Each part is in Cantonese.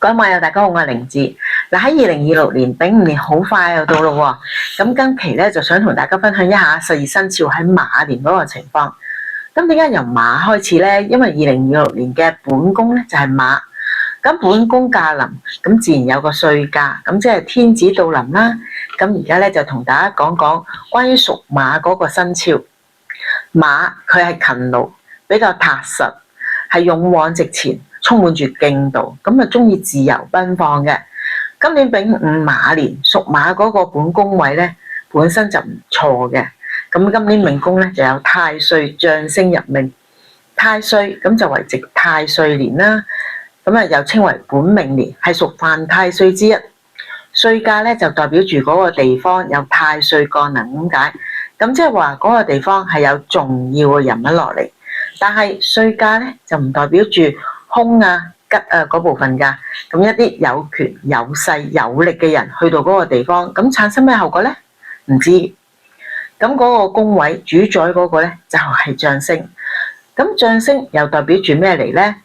各位網友大家好，我係靈芝。嗱，喺2026年丙午年好快又到咯喎，咁今期咧就想同大家分享一下十二生肖喺馬年嗰個情況。咁點解由馬開始咧？因為2026年嘅本宮咧就係馬，咁本宮駕臨，咁自然有個歲駕，咁即係天子到臨啦。咁而家咧就同大家講講關於屬馬嗰個生肖。馬佢係勤勞，比較踏實，係勇往直前，充滿住勁度，咁啊中意自由奔放嘅。今年丙午馬年，屬馬嗰個本宮位咧本身就唔錯嘅。咁今年命宮咧就有太歲將星入命，太歲咁就為值太歲年啦。咁啊又稱為本命年，係屬犯太歲之一。歲駕咧就代表住嗰個地方有太歲降臨咁解。咁即係話嗰個地方係有重要嘅人物落嚟，但係歲駕咧就唔代表住凶啊吉啊嗰部分㗎。咁一啲有權有勢有力嘅人去到嗰個地方，咁產生咩後果咧？唔知。咁嗰個宮位主宰嗰個咧就係將星。咁將星又代表住咩嚟咧？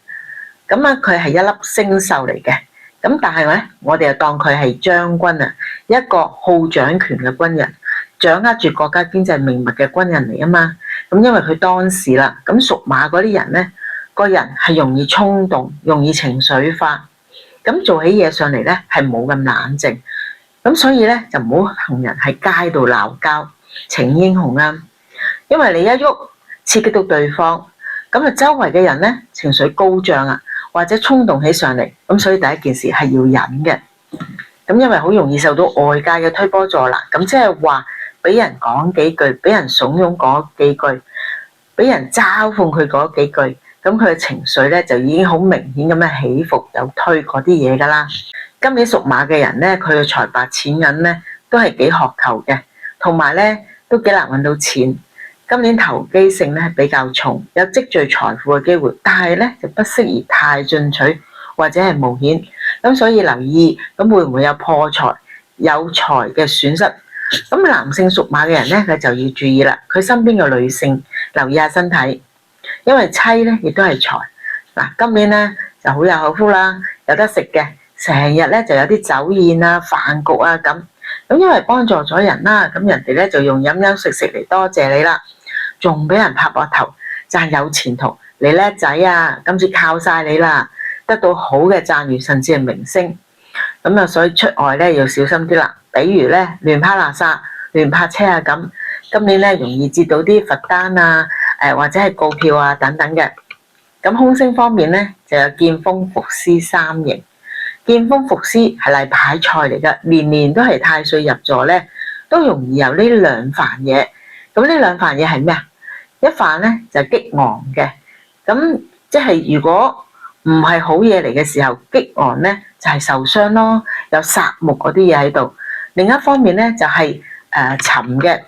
咁啊佢係一粒星宿嚟嘅。咁但係咧我哋就當佢係將軍啊，一個好掌權嘅軍人，掌握住國家經濟命脈嘅軍人嚟啊嘛。咁因為佢當時啦，咁屬馬嗰啲人咧，個人係容易衝動，容易情緒化，咁做起嘢上嚟咧係冇咁冷靜。咁所以咧就唔好同人喺街度鬧交，逞英雄啊！因為你一喐刺激到對方，咁啊周圍嘅人咧情緒高漲啊，或者衝動起上嚟，咁所以第一件事係要忍嘅。咁因為好容易受到外界嘅推波助瀾，咁即係話俾人講幾句，俾人慫恿講幾句，俾人嘲諷佢嗰幾句，咁佢嘅情緒咧就已經好明顯咁樣起伏，有推嗰啲嘢噶啦。今年屬馬嘅人咧，佢嘅財帛錢銀咧都係幾渴求嘅，同埋咧都幾難揾到錢。今年投機性咧比較重，有積聚財富嘅機會，但係咧就不適宜太進取或者係冒險。咁所以留意，咁會唔會有破財、有財嘅損失？咁男性屬馬嘅人咧，佢就要注意啦。佢身邊嘅女性留意下身體，因為妻咧亦都係財。嗱，今年咧就好有口福啦，有得食嘅，成日咧就有啲酒宴啊、飯局啊咁。咁因為幫助咗人啦，咁人哋咧就用飲飲食食嚟多謝你啦，仲俾人拍膊頭，讚有前途，你叻仔啊！今次靠晒你啦，得到好嘅讚譽，甚至係明星。咁啊，所以出外咧要小心啲啦。比如咧亂拋垃圾、亂泊車啊咁。今年咧容易接到啲罰單啊，或者係告票啊等等嘅。咁空星方面咧就有劍鋒伏屍三刑。劍鋒伏屍係例牌菜嚟㗎，年年都係太歲入座咧，都容易有呢兩煩嘢。咁呢兩煩嘢係咩啊？一煩咧就係激昂嘅，咁即係如果唔係好嘢嚟嘅時候，激昂咧就係受傷咯，有殺木嗰啲嘢喺度。另一方面咧就係沉嘅，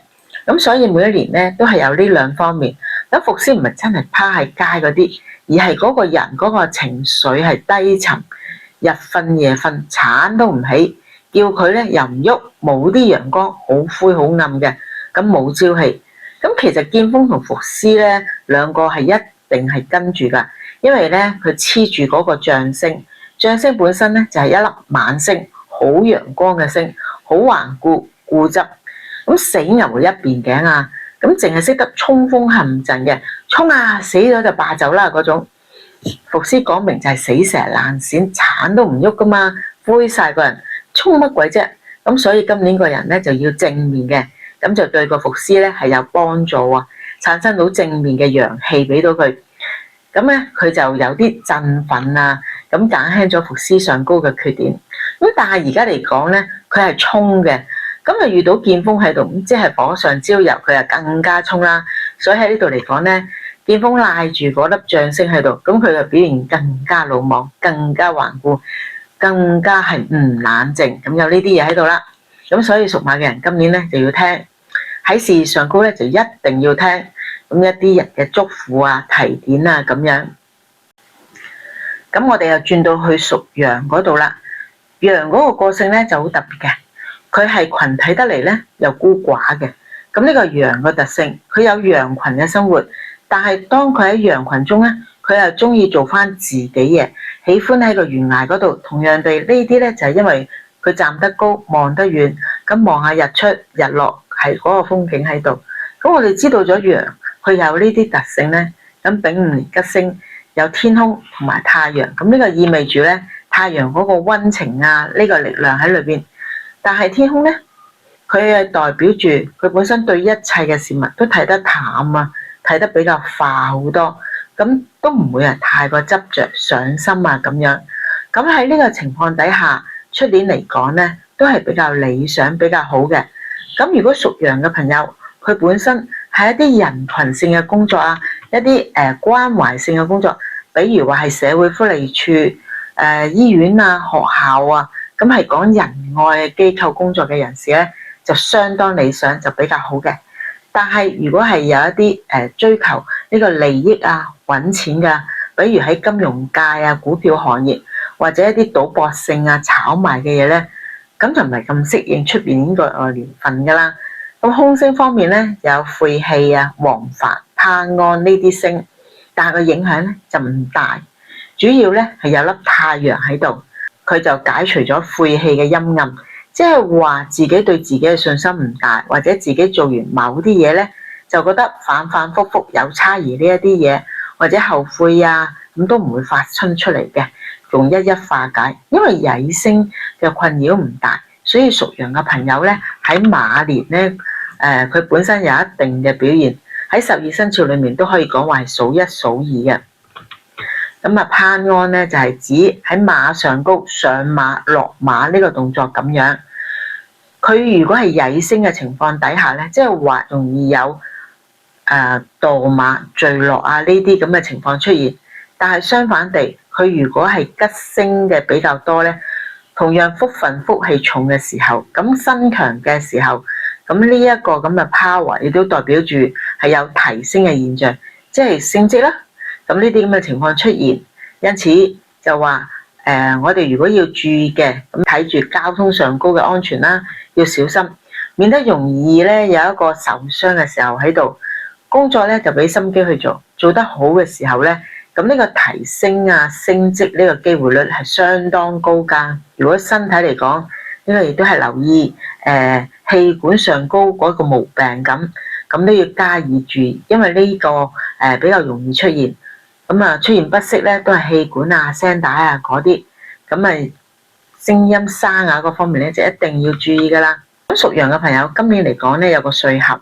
咁所以每一年咧都係有呢兩方面。咁伏屍唔係真係趴喺街嗰啲，而係嗰個人嗰個情緒係低沉，日瞓夜瞓，鏟都唔起，叫佢咧又唔喐，冇啲陽光，好灰好暗嘅，咁冇朝氣。咁其實劍鋒同伏屍咧兩個係一定係跟住㗎，因為咧佢黐住嗰個將星，將星本身咧就係一粒猛星，好陽光嘅星，好頑固固執。咁死牛一邊頸啊，咁淨係識得衝鋒陷陣嘅，衝啊死咗就霸走啦嗰種。伏屍講明就係死蛇爛鱔，鏟都唔喐噶嘛，灰晒個人，衝乜鬼啫？咁所以今年個人咧就要正面嘅，咁就對個伏屍咧係有幫助啊，產生到正面嘅陽氣俾到佢。咁咧佢就有啲振奮啊，咁減輕咗伏屍上高嘅缺點。咁但係而家嚟講咧，佢係衝嘅，咁啊遇到劍鋒喺度，咁即係火上澆油，佢就更加衝啦。所以喺呢度嚟講咧，劍鋒賴住嗰粒將星喺度，咁佢嘅表現更加魯莽，更加頑固，更加係唔冷靜。咁有呢啲嘢喺度啦。咁所以屬馬嘅人今年咧就要聽，喺事業上高咧就一定要聽，咁一啲人嘅囑咐啊、提點啊咁樣。咁我哋又轉到去屬羊嗰度啦。羊嗰個個性咧就好特別嘅，佢係群體得嚟咧又孤寡嘅。咁呢個羊嘅特性，佢有羊群嘅生活，但係當佢喺羊群中咧，佢又中意做翻自己嘢，喜歡喺個懸崖嗰度。同樣地，呢啲咧就係因為佢站得高，望得遠，咁望下日出日落係嗰個風景喺度。咁我哋知道咗羊佢有呢啲特性咧，咁丙午年吉星有天空同埋太陽，咁呢個意味住咧太陽嗰個溫情啊，呢個力量喺裏邊。但係天空咧，佢係代表住佢本身對一切嘅事物都睇得淡啊，睇得比較化好多，咁都唔會係太過執着上心啊咁樣。咁喺呢個情況底下，出年嚟講咧都係比較理想比較好嘅。咁如果屬羊嘅朋友，佢本身係一啲人群性嘅工作啊，一啲關懷性嘅工作，比如話係社會福利處、醫院啊、學校啊，咁係講仁愛嘅機構工作嘅人士咧，就相當理想，就比較好嘅。但係如果係有一啲追求呢個利益啊、揾錢㗎，比如喺金融界啊、股票行業或者一啲賭博性啊、炒賣嘅嘢咧，咁就唔係咁適應出邊呢個年份㗎啦。咁空星方面咧，有晦氣啊、黃幡、攀安呢啲星，但係個影響咧就唔大，主要咧係有粒太陽喺度，佢就解除咗晦氣嘅陰暗，即係話自己對自己嘅信心唔大，或者自己做完某啲嘢咧，就覺得反反覆覆有差異呢一啲嘢，或者後悔啊，咁都唔會發生出嚟嘅，仲一一化解，因為曳星嘅困擾唔大。所以屬羊嘅朋友咧，喺馬年咧，佢本身有一定嘅表現，喺12生肖裏面都可以講話係數一數二嘅。咁啊，攀安咧就係指喺馬上高上馬落馬呢個動作咁樣。佢如果係曳星嘅情況底下咧，即係話容易有墮馬墜落啊呢啲咁嘅情況出現。但係相反地，佢如果係吉星嘅比較多咧，同樣福分福氣重嘅時候，咁身強嘅時候，咁呢一個咁嘅 power 亦都代表住係有提升嘅現象，即係升職啦。咁呢啲咁嘅情況出現，因此就話我哋如果要注意嘅，咁睇住交通上高嘅安全啦，要小心，免得容易咧有一個受傷嘅時候喺度。工作咧就俾心機去做，做得好嘅時候咧，咁呢個提升啊、升職呢個機會率係相當高㗎。如果身體嚟講，呢個亦都係留意氣管上高嗰個毛病咁都要加以注意，因為呢個比較容易出現。咁啊出現不適咧，都係氣管啊、聲帶啊嗰啲，咁啊聲音沙啞嗰方面咧就一定要注意㗎啦。咁屬羊嘅朋友，今年嚟講咧有個歲合，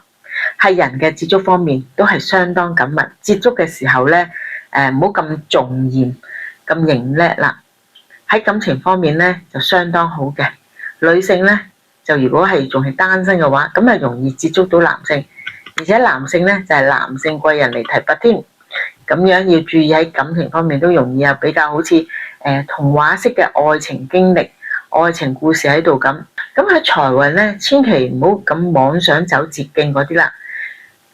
係人嘅接觸方面都係相當緊密，接觸嘅時候咧唔好咁重嚴、咁認叻啦。喺感情方面咧就相當好嘅，女性咧就如果係仲係單身嘅話，咁啊容易接觸到男性，而且男性咧就係男性貴人嚟提拔添。咁樣要注意喺感情方面都容易有比較好似童話式嘅愛情經歷、愛情故事喺度咁。咁喺財運咧，千祈唔好咁妄想走捷徑嗰啲啦。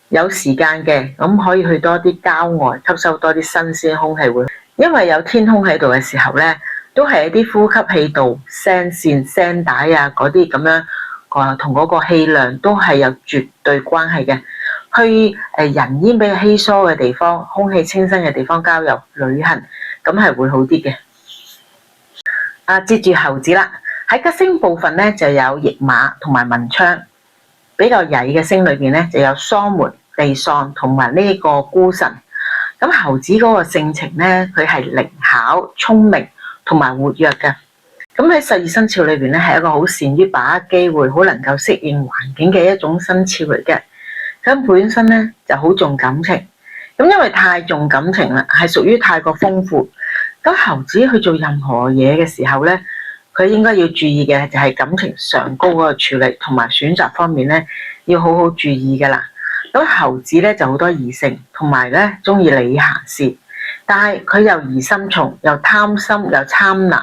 有時間嘅咁可以去多啲郊外，吸收多啲新鮮空氣會，因為有天空喺度嘅時候咧，都係一啲呼吸氣道、聲線、聲帶啊嗰啲咁樣，同嗰個氣量都係有絕對關係嘅。去人煙比較稀疏嘅地方、空氣清新嘅地方郊遊旅行，咁係會好啲嘅。接住猴子啦，喺吉星部分咧就有驛馬同埋文昌，比較曳嘅星裏邊咧就有喪門、地喪同埋呢個孤神。咁猴子嗰個性情咧，佢係靈巧、聰明同埋活躍嘅。咁喺12生肖裏邊咧，係一個好善於把握機會、好能夠適應環境嘅一種生肖嚟嘅。咁本身咧就好重感情，咁因為太重感情啦，係屬於太過豐富。咁猴子去做任何嘢嘅時候咧，佢應該要注意嘅就係感情上高嗰個處理同埋選擇方面咧，要好好注意噶啦。咁猴子咧就好多異性，同埋咧中意理閒事，但係佢又疑心重，又貪心，又貪婪。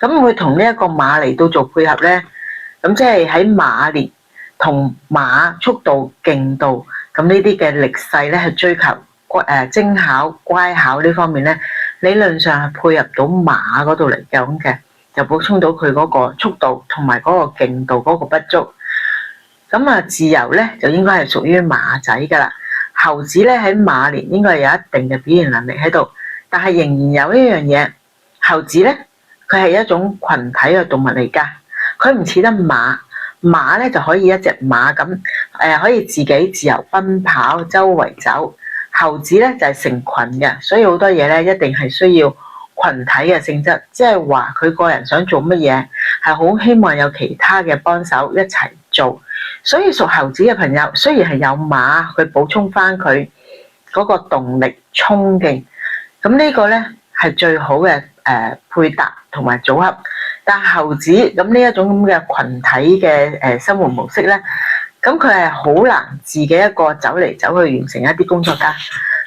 咁會同呢一個馬嚟到做配合咧，咁即係喺馬年同馬速度、勁度，咁呢啲嘅力勢咧去追求精巧、乖巧呢方面咧，理論上係配合到馬嗰度嚟講嘅，就補充到佢嗰個速度同埋嗰個勁度嗰個不足。咁啊，自由咧就應該係屬於馬仔噶啦。猴子咧喺馬年應該有一定嘅表現能力喺度，但係仍然有一樣嘢猴子咧，佢係一種群體嘅動物嚟㗎，佢唔似得馬。馬咧就可以一隻馬咁可以自己自由奔跑，周圍走。猴子咧就係成群嘅，所以好多嘢咧一定係需要群體嘅性質，即係話佢個人想做乜嘢，係好希望有其他嘅幫手一齊做。所以屬猴子嘅朋友，雖然係有馬去補充翻佢嗰個動力衝勁，咁呢個咧係最好嘅配搭同埋組合。但猴子咁呢一種咁嘅群體嘅生活模式咧，咁佢係好難自己一個走嚟走去完成一啲工作㗎，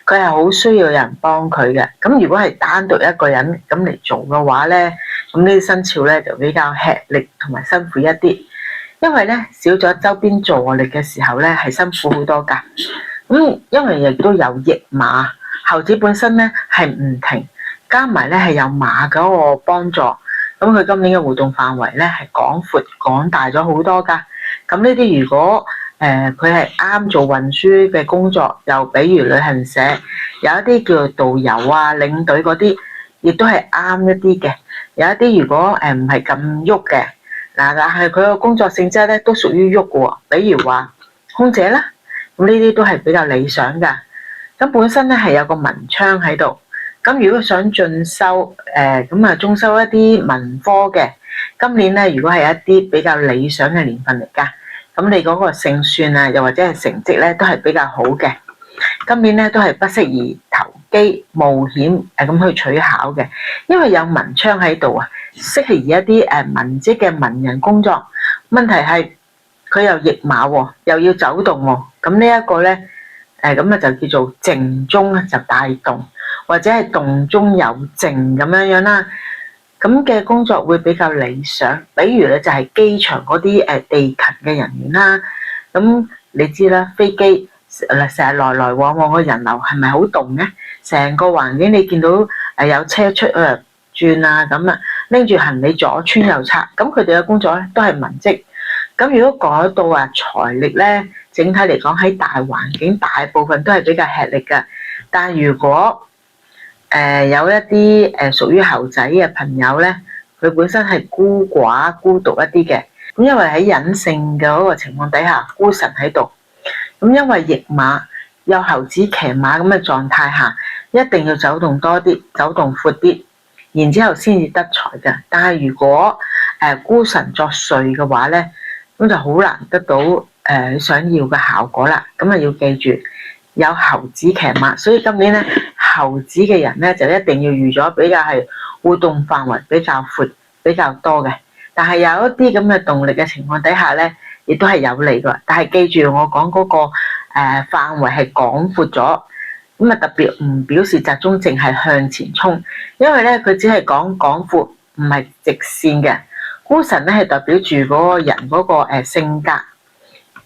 佢係好需要有人幫佢嘅。咁如果係單獨一個人咁嚟做嘅話咧，咁呢啲生肖咧就比較吃力同埋辛苦一啲，因為咧少咗周邊助力嘅時候咧係辛苦好多㗎。咁因為亦都有驛馬，猴子本身咧係唔停，加埋咧係有馬嗰個幫助。咁佢今年嘅活動範圍咧係廣闊廣大咗好多㗎。咁呢啲如果佢係啱做運輸嘅工作，又比如旅行社有一啲叫做導遊啊、領隊嗰啲，亦都係啱一啲嘅。有一啲如果唔係咁喐嘅，但係佢個工作性質咧都屬於喐嘅喎，比如話空姐啦，咁呢啲都係比較理想㗎。咁本身咧係有個文昌喺度。咁如果想進修，中修一啲文科嘅，今年咧如果係一啲比較理想嘅年份嚟㗎，咁你嗰個勝算啊，又或者係成績咧都係比較好嘅。今年咧都係不適宜投機冒險咁去取巧嘅，因為有文昌喺度啊，適宜一啲文職嘅文人工作。問題係佢又驛馬喎，又要走動喎，咁呢一個咧咁啊就叫做靜中就帶動。或者係動中有靜咁樣啦，咁嘅工作會比較理想。比如咧就係機場嗰啲地勤嘅人員啦，咁你知啦，飛機成日來來往往嘅人流係咪好動咧？成個環境你見到有車出轉啊咁啊，拎住行李左穿右插，咁佢哋嘅工作咧都係文職。咁如果改到財力咧，整體嚟講喺大環境大部分都係比較吃力㗎。但如果有一啲屬於猴仔嘅朋友咧，佢本身係孤寡孤獨一啲嘅，咁因為喺隱性嘅嗰個情況底下，孤神喺度，咁因為驛馬有猴子騎馬咁嘅狀態下，一定要走動多啲，走動闊啲，然之後先至得財嘅。但係如果孤神作祟嘅話咧，咁就好難得到想要嘅效果啦。咁啊要記住有猴子騎馬，所以今年咧猴子嘅人咧就一定要預咗比較係活動範圍比較闊比較多嘅。但係有一啲咁嘅動力嘅情況底下咧，亦都係有利㗎。但係記住我講嗰個範圍係廣闊咗，咁啊特別唔表示集中淨係向前衝，因為咧佢只係講廣闊，唔係直線嘅。孤神咧係代表住嗰個人嗰個性格，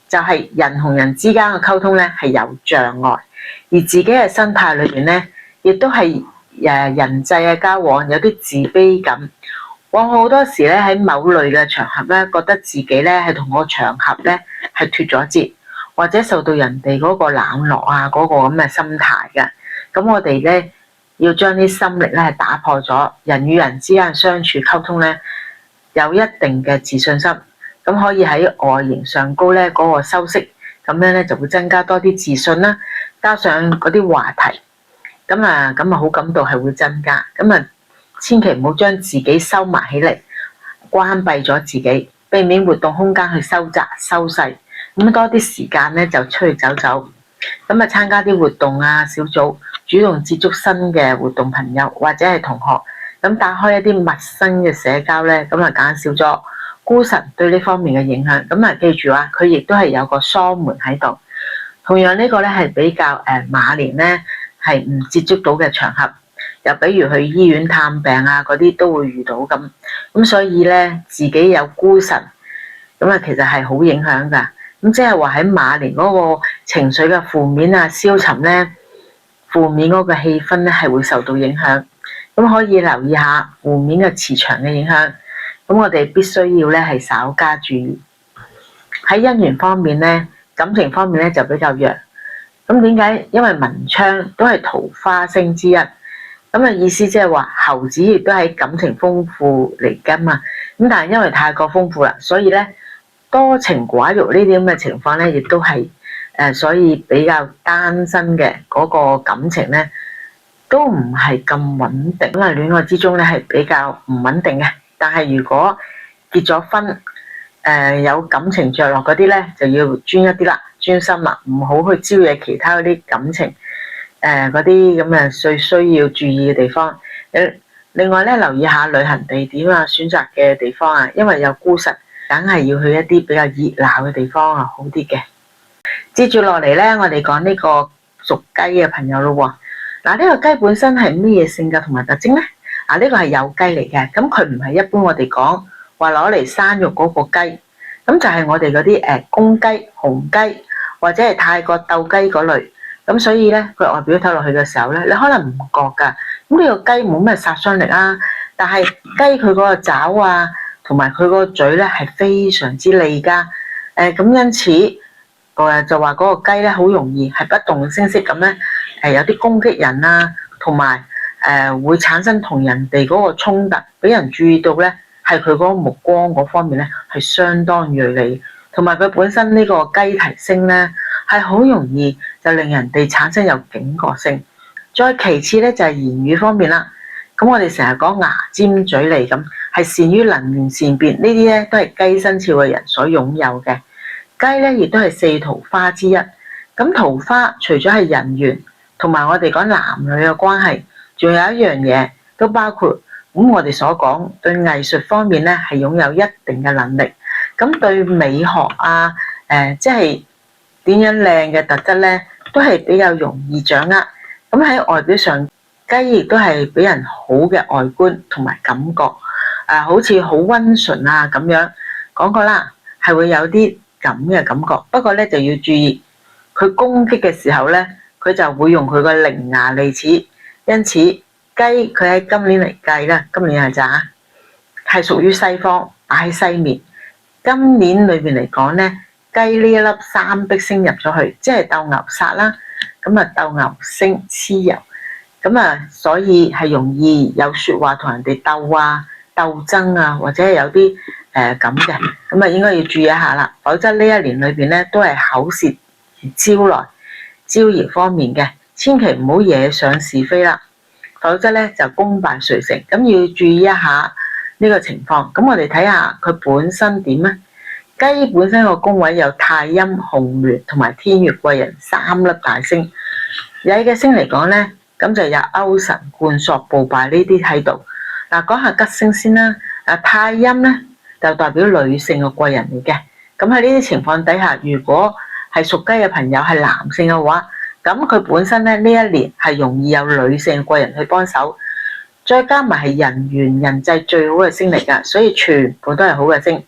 就係人同人之間嘅溝通咧係有障礙，而自己嘅生態裏邊咧亦都係人際嘅交往有啲自卑感。往往好多時咧喺某類嘅場合咧，覺得自己咧係同個場合咧係脫咗節，或者受到人哋嗰個冷落啊嗰個咁嘅心態嘅。咁我哋咧要將啲心力咧係打破咗，人與人之間相處溝通咧有一定嘅自信心，咁可以喺外形上高咧嗰個修飾，咁樣咧就會增加多啲自信啦。加上嗰啲話題，咁啊好感度係會增加。咁啊千祈唔好將自己收埋起嚟，關閉咗自己，避免活動空間去收窄收細。咁多啲時間咧就出去走走，咁啊參加啲活動啊小組，主動接觸新嘅活動朋友或者係同學。咁打開一啲陌生嘅社交咧，咁啊減少咗孤神對呢方面嘅影響。咁啊記住啊，佢亦都係有個喪門喺度。同樣呢個咧係比較馬年咧係唔接觸到嘅場合，又比如去醫院探病啊嗰啲都會遇到咁。咁所以咧自己有孤神，咁啊其實係好影響㗎。咁即係話喺馬年嗰個情緒嘅負面啊消沉咧，負面嗰個氣氛咧係會受到影響。咁可以留意下負面嘅磁場嘅影響，咁我哋必須要咧係稍加注意。喺姻緣方面咧，感情方面咧就比較弱。咁點解？因為文昌都係桃花星之一，咁意思即係話猴子亦都係感情豐富嚟㗎嘛。咁但係因為太過豐富啦，所以咧多情寡欲呢啲咁嘅情況咧，亦都係所以比較單身嘅嗰個感情咧都唔係咁穩定。咁戀愛之中咧係比較唔穩定嘅。但係如果結咗婚，有感情着落嗰啲咧，就要專一啲啦，專心啦，唔好去招惹其他嗰啲感情嗰啲咁嘅最需要注意嘅地方。另外咧，留意下旅行地點啊，選擇嘅地方啊，因為有孤實，梗係要去一啲比較熱鬧嘅地方啊，好啲嘅。接住落嚟咧，我哋講呢個屬雞嘅朋友咯喎。嗱，呢個雞本身係咩嘢性格同埋特徵咧？呢個係酉雞嚟嘅，咁佢唔係一般我哋講話攞嚟生肉嗰個雞，咁就係我哋嗰啲公雞、雄雞或者係泰國鬥雞嗰類，咁所以咧佢外表睇落去嘅時候咧，你可能唔覺㗎，咁呢個雞冇咩殺傷力啊，但係雞佢嗰個爪啊，同埋佢嗰個嘴咧係非常之利㗎，咁因此就話嗰個雞咧好容易係不動聲色咁咧，有啲攻擊人啊，同埋會產生同人哋嗰個衝突，俾人注意到咧，係佢嗰個目光嗰方面咧係相當銳利，同埋佢本身呢個雞啼聲咧係好容易就令人哋產生有警覺性。再其次咧就係言語方面啦，咁我哋成日講牙尖嘴利咁，係善於能言善辯，呢啲咧都係雞生肖嘅人所擁有嘅。雞咧亦都係四桃花之一，咁桃花除咗係人緣同埋我哋講男女嘅關係，仲有一樣嘢都包括咁我哋所講對藝術方面咧係擁有一定嘅能力，咁對美學啊即係點樣靚嘅特質咧都係比較容易掌握。咁喺外表上，雞亦都係俾人好嘅外觀同埋感覺，好似好溫順啊咁樣。講過啦，係會有啲咁嘅感覺，不過咧就要注意，佢攻擊嘅時候咧，佢就會用佢個伶牙俐齒。因此雞佢喺今年嚟計啦，今年係咋？係屬於西方，擺喺西面。今年裏邊嚟講咧，雞呢一粒三碧星入咗去，即係鬥牛煞啦。咁鬥牛星蚩尤，咁所以係容易有説話同人哋鬥啊、鬥爭啊，或者係有啲咁嘅，咁應該要注意一下啦。否則呢一年裏邊咧都係口舌而招來招搖方面嘅，千祈唔好惹上是非啦。否則咧就功敗垂成，咁要注意一下呢個情況。咁我哋睇下佢本身點咧？雞本身個宮位有太陰、紅鸞同埋天月貴人三粒大星。曳嘅星嚟講咧，咁就有勾神、貫索、暴敗呢啲喺度。嗱，講下吉星先啦。太陰咧就代表女性嘅貴人嚟嘅。咁喺呢啲情況底下，如果係屬雞嘅朋友係男性嘅話，咁佢本身咧呢一年係容易有女性嘅貴人去幫手，再加埋係人緣人際最好嘅星嚟㗎，所以全部都係好嘅星。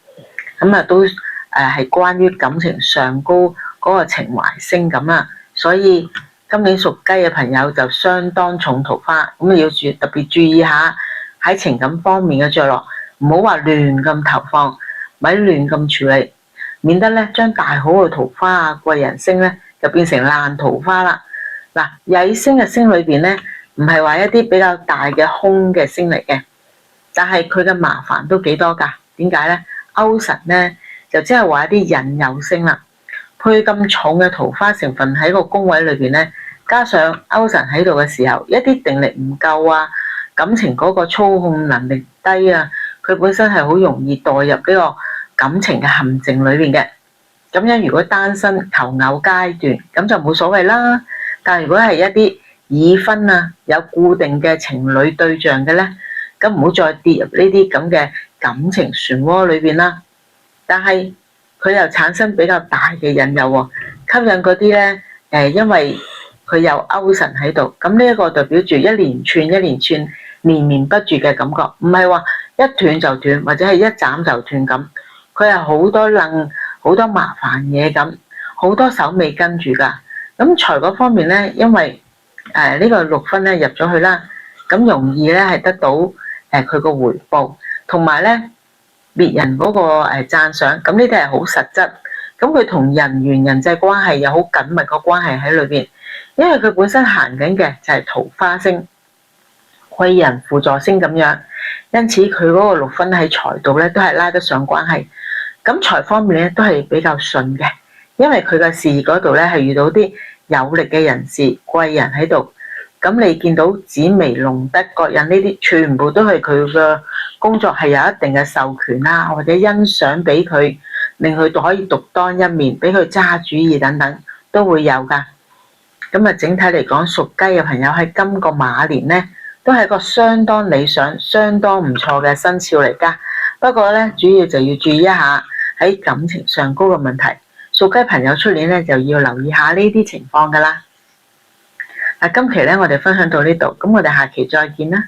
咁都係關於感情上高嗰個情懷星咁啦，所以今年屬雞嘅朋友就相當重桃花，咁要特別注意下喺情感方面嘅着落，唔好話亂咁投放，咪亂咁處理，免得咧將大好嘅桃花啊貴人星咧就變成爛桃花啦。嗱，曳星嘅星裏邊咧唔係話一啲比較大嘅空嘅星嚟嘅，但係佢嘅麻煩都幾多㗎。點解咧？勾神咧就即係話一啲引誘星啦，配咁重嘅桃花成分喺個宮位裏邊咧，加上勾神喺度嘅時候，一啲定力唔夠啊，感情嗰個操控能力低啊，佢本身係好容易墮入呢個感情嘅陷阱裏邊嘅。咁樣如果單身求偶階段，咁就冇所謂啦。但如果係一啲已婚啊，有固定嘅情侶對象嘅咧，咁唔好再跌入呢啲咁嘅感情漩渦裏邊啦。但係佢又產生比較大嘅引誘喎，吸引嗰啲咧因為佢有勾神喺度，咁呢一個代表住一連串連綿不絕嘅感覺，唔係話一斷就斷或者係一斬就斷咁，佢係好多楞好多麻煩嘢咁，好多手尾跟住㗎。咁財嗰方面咧，因為呢個六分咧入咗去啦，咁容易咧係得到佢個回報，同埋咧別人嗰個讚賞，咁呢啲係好實質。咁佢同人緣人際關係有好緊密個關係喺裏邊，因為佢本身行緊嘅就係桃花星。貴人輔助星咁樣，因此佢嗰個6分喺財度咧都係拉得上關係。咁財方面咧都係比較順嘅，因為佢嘅事業嗰度咧係遇到啲有力嘅人士貴人喺度。咁你見到紫微龍德各人呢啲，全部都係佢嘅工作係有一定嘅授權啦，或者欣賞俾佢，令佢可以獨當一面，俾佢揸主意等等，都會有噶。咁啊，整體嚟講，屬雞嘅朋友喺今個馬年咧，都係個相當理想、相當唔錯嘅生肖嚟噶。不過咧，主要就要注意一下喺感情上高嘅問題。屬雞朋友出年咧就要留意下呢啲情況噶啦。嗱，今期咧我哋分享到呢度，咁我哋下期再見啦。